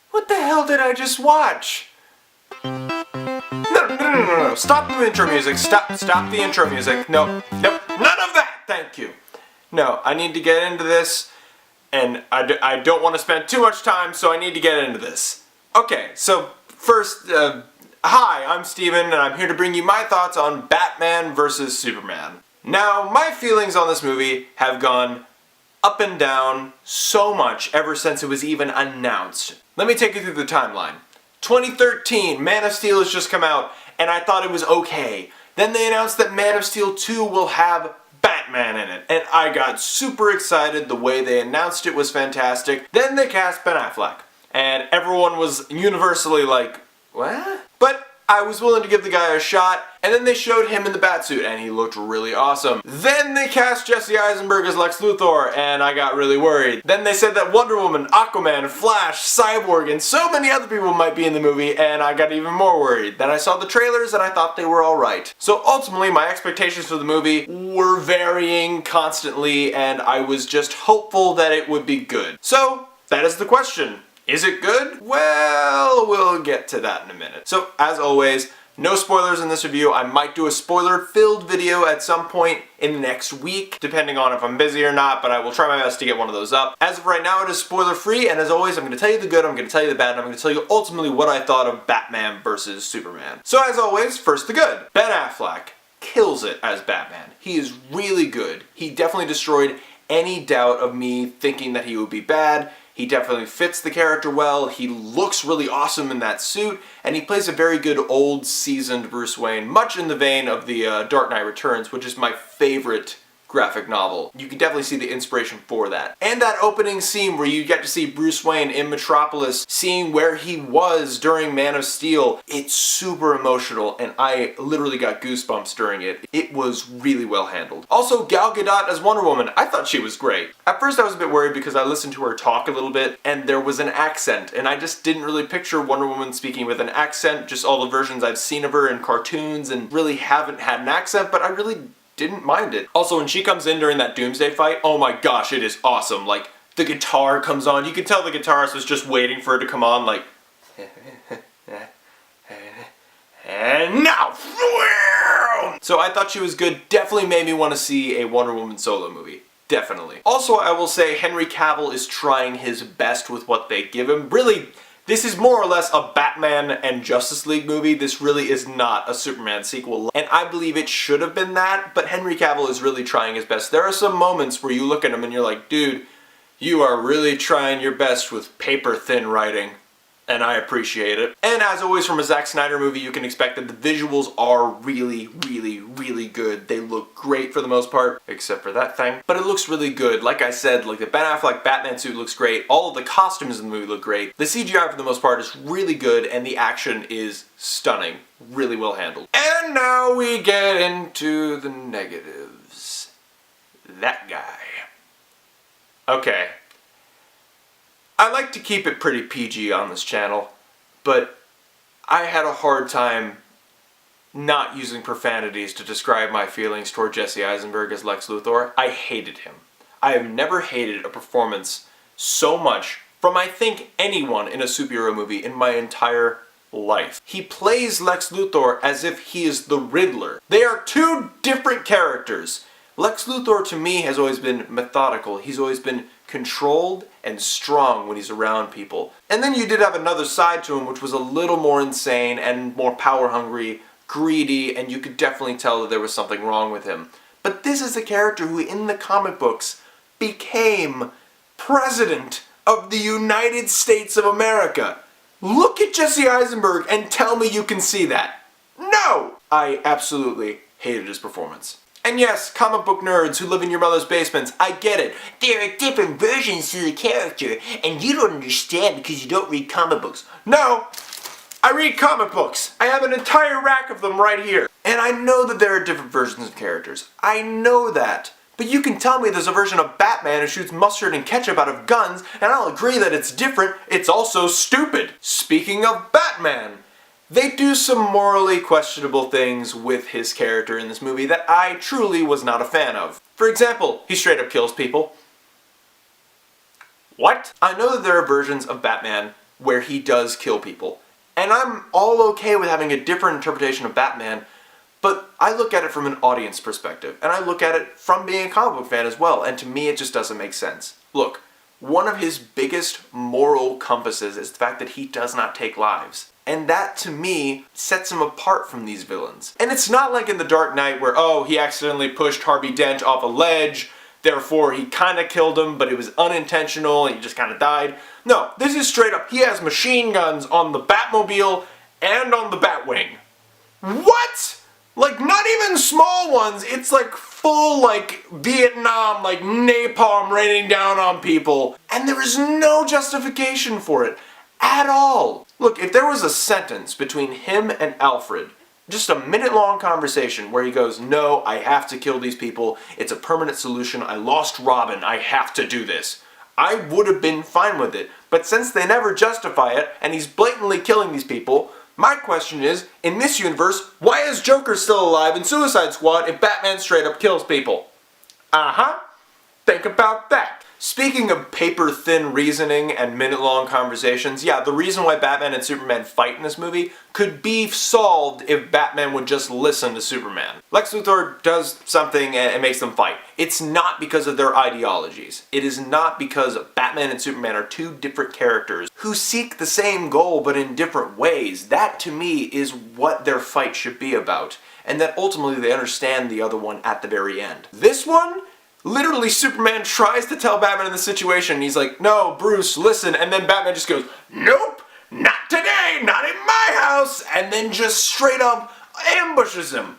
What the hell did I just watch? No. Stop the intro music. Stop the intro music. Nope. None of that. Thank you. No, I need to get into this, and I don't want to spend too much time, so I need to get into this. Okay, so first, hi, I'm Steven, and I'm here to bring you my thoughts on Batman vs. Superman. Now, my feelings on this movie have gone up and down so much ever since it was even announced. Let me take you through the timeline. 2013, Man of Steel has just come out, and I thought it was okay. Then they announced that Man of Steel 2 will have Batman in it, and I got super excited. The way they announced it was fantastic. Then they cast Ben Affleck, and everyone was universally like, what? But I was willing to give the guy a shot, and then they showed him in the Batsuit, and he looked really awesome. Then they cast Jesse Eisenberg as Lex Luthor, and I got really worried. Then they said that Wonder Woman, Aquaman, Flash, Cyborg, and so many other people might be in the movie, and I got even more worried. Then I saw the trailers, and I thought they were alright. So ultimately, my expectations for the movie were varying constantly, and I was just hopeful that it would be good. So, that is the question. Is it good? Well, we'll get to that in a minute. So, as always, no spoilers in this review. I might do a spoiler-filled video at some point in the next week, depending on if I'm busy or not, but I will try my best to get one of those up. As of right now, it is spoiler-free, and as always, I'm going to tell you the good, I'm going to tell you the bad, and I'm going to tell you ultimately what I thought of Batman vs. Superman. So, as always, first the good. Ben Affleck kills it as Batman. He is really good. He definitely destroyed any doubt of me thinking that he would be bad. He definitely fits the character well, he looks really awesome in that suit, and he plays a very good old seasoned Bruce Wayne, much in the vein of the Dark Knight Returns, which is my favorite graphic novel. You can definitely see the inspiration for that. And that opening scene where you get to see Bruce Wayne in Metropolis, seeing where he was during Man of Steel, it's super emotional, and I literally got goosebumps during it. It was really well handled. Also, Gal Gadot as Wonder Woman, I thought she was great. At first I was a bit worried because I listened to her talk a little bit, and there was an accent, and I just didn't really picture Wonder Woman speaking with an accent, just all the versions I've seen of her in cartoons, and really haven't had an accent, but I really didn't mind it. Also, when she comes in during that Doomsday fight, oh my gosh, it is awesome. Like, the guitar comes on. You can tell the guitarist was just waiting for it to come on, like, and now! So I thought she was good. Definitely made me want to see a Wonder Woman solo movie. Definitely. Also, I will say Henry Cavill is trying his best with what they give him. Really, this is more or less a Batman and Justice League movie. This really is not a Superman sequel, and I believe it should have been that, but Henry Cavill is really trying his best. There are some moments where you look at him and you're like, dude, you are really trying your best with paper-thin writing, and I appreciate it. And as always, from a Zack Snyder movie, you can expect that the visuals are really, really, really good. They look great for the most part, except for that thing. But it looks really good. Like I said, like the Ben Affleck Batman suit looks great. All of the costumes in the movie look great. The CGI for the most part is really good, and the action is stunning. Really well handled. And now we get into the negatives. That guy. Okay. I like to keep it pretty PG on this channel, but I had a hard time not using profanities to describe my feelings toward Jesse Eisenberg as Lex Luthor. I hated him. I have never hated a performance so much from, I think, anyone in a superhero movie in my entire life. He plays Lex Luthor as if he is the Riddler. They are two different characters. Lex Luthor to me has always been methodical. He's always been controlled and strong when he's around people. And then you did have another side to him which was a little more insane and more power hungry, greedy, and you could definitely tell that there was something wrong with him. But this is a character who in the comic books became President of the United States of America. Look at Jesse Eisenberg and tell me you can see that. No! I absolutely hated his performance. And yes, comic book nerds who live in your mother's basements, I get it. There are different versions to the character, and you don't understand because you don't read comic books. No! I read comic books. I have an entire rack of them right here. And I know that there are different versions of characters. I know that. But you can tell me there's a version of Batman who shoots mustard and ketchup out of guns, and I'll agree that it's different. It's also stupid. Speaking of Batman, they do some morally questionable things with his character in this movie that I truly was not a fan of. For example, he straight up kills people. What? I know that there are versions of Batman where he does kill people, and I'm all okay with having a different interpretation of Batman, but I look at it from an audience perspective, and I look at it from being a comic book fan as well, and to me it just doesn't make sense. Look, one of his biggest moral compasses is the fact that he does not take lives. And that, to me, sets him apart from these villains. And it's not like in The Dark Knight where, oh, he accidentally pushed Harvey Dent off a ledge, therefore he kinda killed him, but it was unintentional and he just kinda died. No, this is straight up, he has machine guns on the Batmobile and on the Batwing. What? Like, not even small ones, it's like full, like, Vietnam, like, napalm raining down on people. And there is no justification for it. At all. Look, if there was a sentence between him and Alfred, just a minute-long conversation where he goes, no, I have to kill these people, it's a permanent solution, I lost Robin, I have to do this, I would have been fine with it. But since they never justify it, and he's blatantly killing these people, my question is, in this universe, why is Joker still alive in Suicide Squad if Batman straight up kills people? Uh-huh. Think about that. Speaking of paper-thin reasoning and minute-long conversations, yeah, the reason why Batman and Superman fight in this movie could be solved if Batman would just listen to Superman. Lex Luthor does something and makes them fight. It's not because of their ideologies. It is not because Batman and Superman are two different characters who seek the same goal but in different ways. That, to me, is what their fight should be about. And that ultimately they understand the other one at the very end. This one? Literally, Superman tries to tell Batman in the situation, and he's like, no, Bruce, listen, and then Batman just goes, nope, not today, not in my house, and then just straight up ambushes him.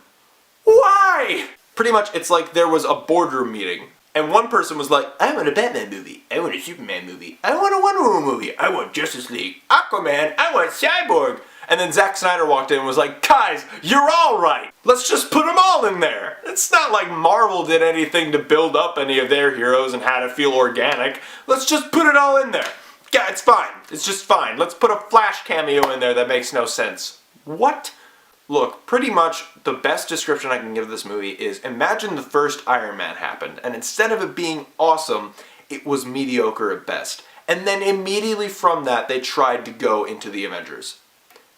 Why? Pretty much, it's like there was a boardroom meeting, and one person was like, I want a Batman movie, I want a Superman movie, I want a Wonder Woman movie, I want Justice League, Aquaman, I want Cyborg. And then Zack Snyder walked in and was like, guys, you're all right. Let's just put them all in there. It's not like Marvel did anything to build up any of their heroes and had it feel organic. Let's just put it all in there. Yeah, it's fine. It's just fine. Let's put a Flash cameo in there that makes no sense. What? Look, pretty much the best description I can give this movie is imagine the first Iron Man happened, and instead of it being awesome, it was mediocre at best. And then immediately from that, they tried to go into the Avengers.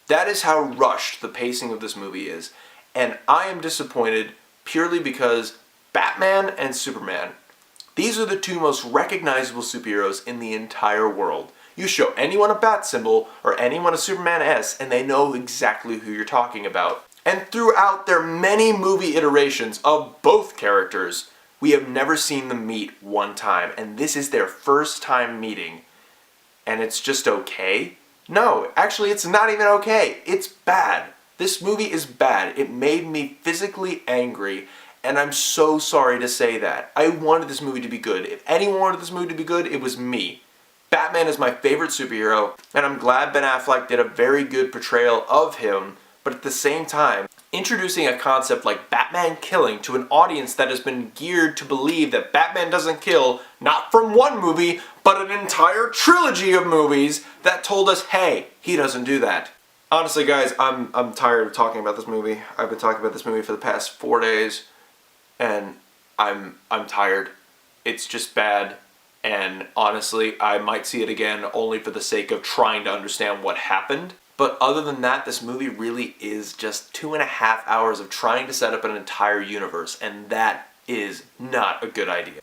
That is how rushed the pacing of this movie is, and I am disappointed purely because Batman and Superman, these are the two most recognizable superheroes in the entire world. You show anyone a bat symbol or anyone a Superman S and they know exactly who you're talking about. And throughout their many movie iterations of both characters, we have never seen them meet one time, and this is their first time meeting, and it's just okay? No, actually it's not even okay. It's bad. This movie is bad. It made me physically angry, and I'm so sorry to say that. I wanted this movie to be good. If anyone wanted this movie to be good, it was me. Batman is my favorite superhero, and I'm glad Ben Affleck did a very good portrayal of him, but at the same time, introducing a concept like Batman killing to an audience that has been geared to believe that Batman doesn't kill, not from one movie, but an entire trilogy of movies that told us, hey, he doesn't do that. Honestly, guys, I'm tired of talking about this movie. I've been talking about this movie for the past 4 days, and I'm tired. It's just bad, and honestly, I might see it again only for the sake of trying to understand what happened. But other than that, this movie really is just 2.5 hours of trying to set up an entire universe, and that is not a good idea.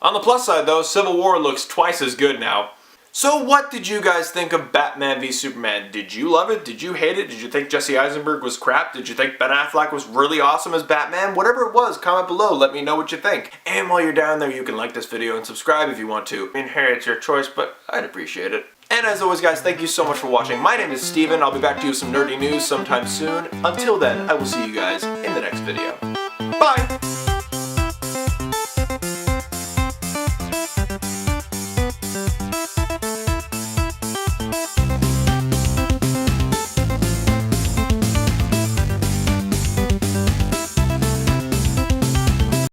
On the plus side though, Civil War looks twice as good now. So what did you guys think of Batman v Superman? Did you love it? Did you hate it? Did you think Jesse Eisenberg was crap? Did you think Ben Affleck was really awesome as Batman? Whatever it was, comment below, let me know what you think. And while you're down there, you can like this video and subscribe if you want to. I mean, hey, it's your choice, but I'd appreciate it. And as always, guys, thank you so much for watching. My name is Steven. I'll be back to you with some nerdy news sometime soon. Until then, I will see you guys in the next video. Bye!